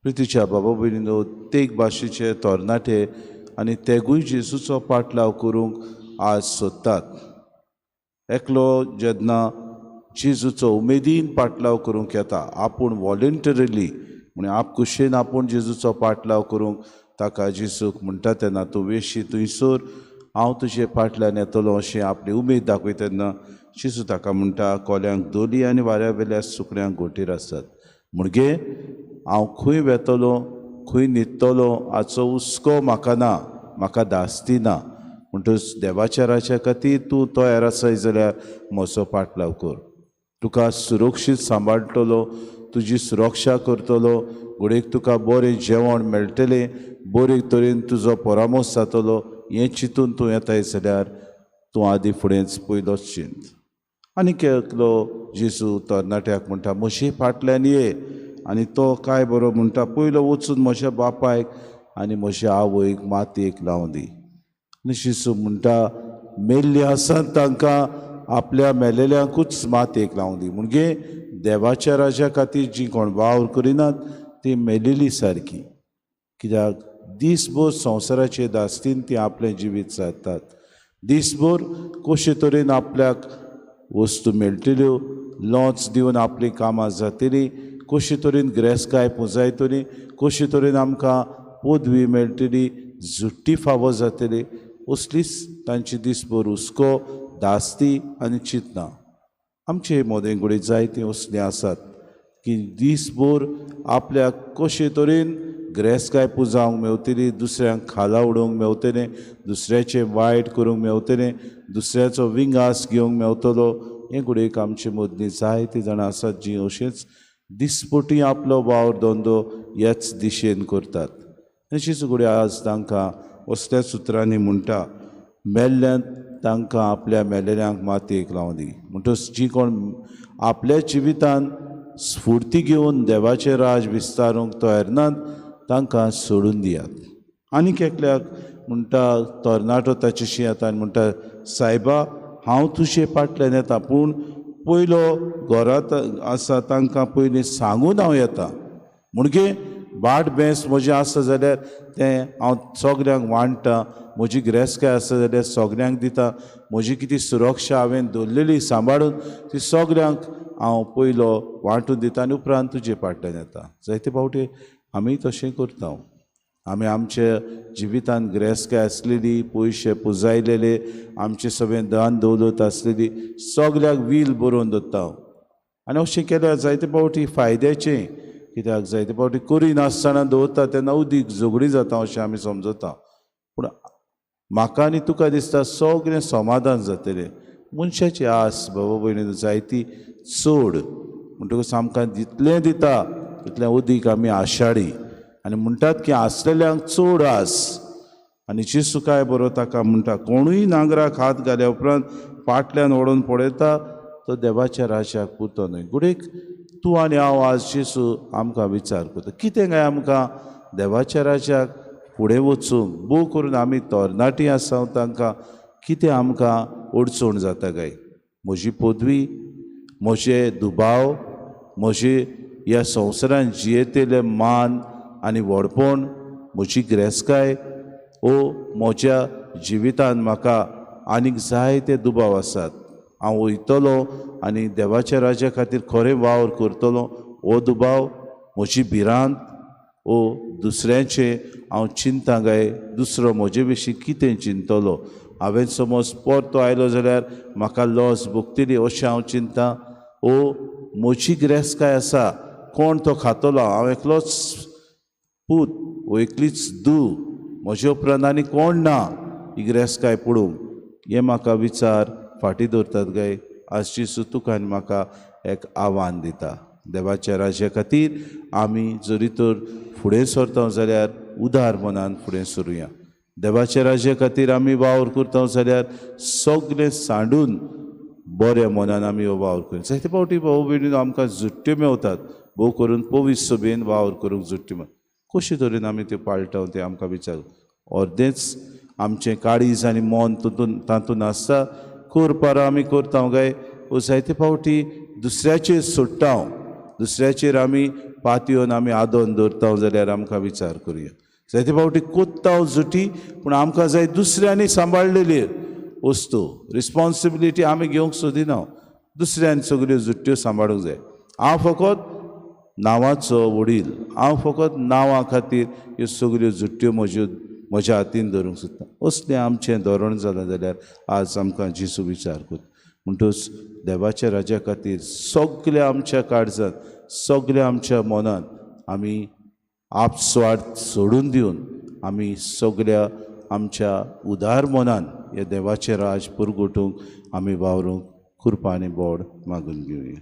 प्रितीच्या बाबा भयणीनो, तेग भाशेचे तरणाटे आनी तेगूय जेजूचो पाटलाव करूंक आज सोदतात. एकलो जेन्ना जेजूचो उमेदीन पाटलाव करूंक येता, आपूण वॉलंटरिली म्हणजे आपकुशेन आपूण जेजूचो पाटलाव करूंक ताका जेजूक म्हणटा तेन्ना तूं वेशी थंयसर हांव तुजे फाटल्यान येतलो अशें आपली उमेद दाखयता तेन्ना जेजू ताका म्हणटा, कोल्यांक दोली आनी वाऱ्या वेल्या सुकण्यांक घोंटेर आसतात, म्हणजे हांव खंय वेतलो खंय न्हिदतलो हाचो हुस्को म्हाका ना, म्हाका धास्ती ना. म्हणटच देवाच्या राज्या खातीर तूं तयार आसाय जाल्यार म्हजो पाटलाव कर. तुका सुरक्षीत सांबाळटलो, तुजी सुरक्षा करतलो, घोडेक तुका बरें जेवण मेळटलें, बरे तरेन तुजो परामोस जातलो. हें चिंतून तूं येताय जाल्यार तूं आदी फुडेंच पयलोच चिंत. आनीक एकलो जेजू तरणाट्याक म्हणटा, म्हजे फाटल्यान ये. आनी तो काय बरो म्हणटा, पयलो वचून म्हज्या बापायक आनी म्हज्या आवयक मातयेक लावन दी. आनी जेजू म्हणटा, मेल्लीं आसात तांकां आपल्या मेलेल्यांकूच मातयेक लावन दी. म्हणजे देवाच्या राज्या खातीर जीं कोण वावर करिनात तीं मेलेलीं सारकीं. कित्याक दिसभर संवसाराचे दास्तीन तीं आपलें जिवीत सारतात. दिसभर कशे तरेन आपल्याक वस्तू मेळटल्यो, लॉच दिवन आपलीं कामां जातलीं, कशे तरेन गिरेस्तकाय पुंजायतली, कशे तरेन आमकां पदवी मेळटली, जुट्टी फावो जातली, असलीच तांची दिसभर हुस्को, दास्ती आनी चिंतना. आमचे मोदें घोडे जायतीं असलीं आसात की दिसभर आपल्याक कशे तरेन गिरेस्तकाय पुंजावंक मेवतली, दुसऱ्यांक खाला उडोवंक मेवतलें, दुसऱ्याचें वायट करूंक मेवतलें, दुसऱ्याचो विंगास घेवंक मेवतलो. हे घोडेक आमचे मदलीं जायतीं जाणां आसात जीं अशेंच दिसपटी आपलो वावर धंदो ह्याच दिशेन करतात. तशीच घोडे आज तांकां असल्या सुत्रांनी म्हणटा, मेल्ल्यांत तांकां आपल्या मेलेल्यांक मातयेक लावन दी. म्हणटच जीं कोण आपल्या जिवितान स्फूर्ती घेवन देवाचें राज विस्तारूंक तयार नात तांकां सोडून दियात. आनीक एकल्याक म्हणटा, तरणाटो ताचेशी येता आनी म्हणटा, सायबा हांव तुजे फाटल्यान येता, पूण पयलो घरांत आसा तांकां पयलीं सांगून हांव येता. म्हणजे बाट बेंस म्हजें आसा जाल्यार तें हांव सगल्यांक वांट्टा, म्हजी गिरेस्तकाय आसा जाल्यार सगल्यांक दिता, म्हजी कितें सुरक्षा हांवें दवरलेली सांबाळून ती सगल्यांक हांव पयलो वांटून दिता आनी उपरांत तुजे फाटल्यान येता. जायते फावटी आमी तशें करता. आमी आमच्या जिवितान गिरेस्तकाय आसलेली, पयशे पुंजायलेले, आमचें सगळें दान दौलत आसलेली सगल्यांक वील बरोवन दवरता. आनी अशें केल्यार जायते फावटी फायद्याचें, कित्याक जायते फावटी करिनासतना दवरता तेन्ना उदीक झगडी जाता अशें आमी समजता. पूण म्हाका आनी तुका दिसता सगळें समाधान जातलें. मनशाची आस बाबा भयणीनो जायती चड, म्हणटकच आमकां जितलें दिता तितलें उदीक आमी आशाडी. आनी म्हणटात की आसलेल्यांक चड आस. आनी जेजू काय बरो ताका म्हणटा, कोणूय नांगराक हात घाल्या उपरांत फाटल्यान ओडून पळयता तो देवाच्या राज्याक पुरतो न्हय. घोडेक तूं आनी हांव आज जेजू आमकां विचार करता, कितें काय आमकां देवाच्या राज्याक फुडें वचूंक भोव करून आमी तरणाटीं आसा तांकां कितें आमकां अडचण जाता काय? म्हजी पदवी, म्हजे दुबाव, म्हजे ह्या संवसारान जियेतेले मान आनी व्हडपण, म्हजी गिरेस्तकाय, म्हज्या जिवितान म्हाका आनीक जायते दुबाव आसात. हांव वयतलों आनी देवाच्या राज्या खातीर खरें वावर करतलों, हो दुबाव, म्हजी भिरांत, दुसऱ्याचें हांव चिंता काय, दुसरो म्हजे विशीं कितें चिंतलो, हांवें समज परतो आयलो जाल्यार म्हाका लॉस भोगतली अशें हांव चिंता. म्हजी गिरेस्तकाय आसा, कोण तो खातलो, हांव एकलोच पूत, एकलीच धूव, म्हजे उपरांत आनी कोण ना ही गिरेस्तकाय पडूंक. हे म्हाका विचार फाटीं दवरतात काय? आज जेजू तुका आनी म्हाका एक आव्हान दिता. देवाच्या राज्या खातीर आमी जरी तर फुडें सरता जाल्यार उदार मनान फुडें सरुया. देवाच्या राज्या खातीर आमी वावर करता जाल्यार सगळें सांडून बऱ्या मनान आमी हो वावर करूं. जायते फावटी भाऊ भयणीनो आमकां जुट्ट्यो मेवतात, भोव करून पवित्र सभेन वावर करूंक जुट्टी मेळटा. कशे तरेन आमी त्यो पाळटा तें आमकां विचार. अर्देंच आमचें काळीज आनी मन तातूंत आसता, करपारां आमी करता काय, जायते फावटी दुसऱ्याचेर सोडटा, दुसऱ्याचेर आमी पातयेवन आमी आदोन दवरता जाल्यार आमकां विचार करुया. जायते फावटी कोत्ता जुटी पूण आमकां जाय दुसऱ्यांनी सांबाळलेली वस्तू. रिस्पॉन्सिबिलिटी आमी घेवंक सोदिना, दुसऱ्यान सगल्यो जुट्ट्यो सांबाळूंक जाय. हांव फकत नांवाचो वडील, हांव फकत नांवा खातीर ह्यो सगल्यो जुट्ट्यो म्हज्या हातीन धरूंक सोदता. असलें आमचें धोरण जालें जाल्यार आज आमकां जेजू विचार करता. म्हणटच देवाच्या राज्या खातीर सगल्या आमच्या काळजांत, सगल्या आमच्या मनांत आमी आपस्वार्थ सोडून दिवन आमी सगल्या आमच्या उदार मनान हे देवाचें राज पुरगोटूंक आमी वावरूंक कृपा आनी बोड मागून घेवया.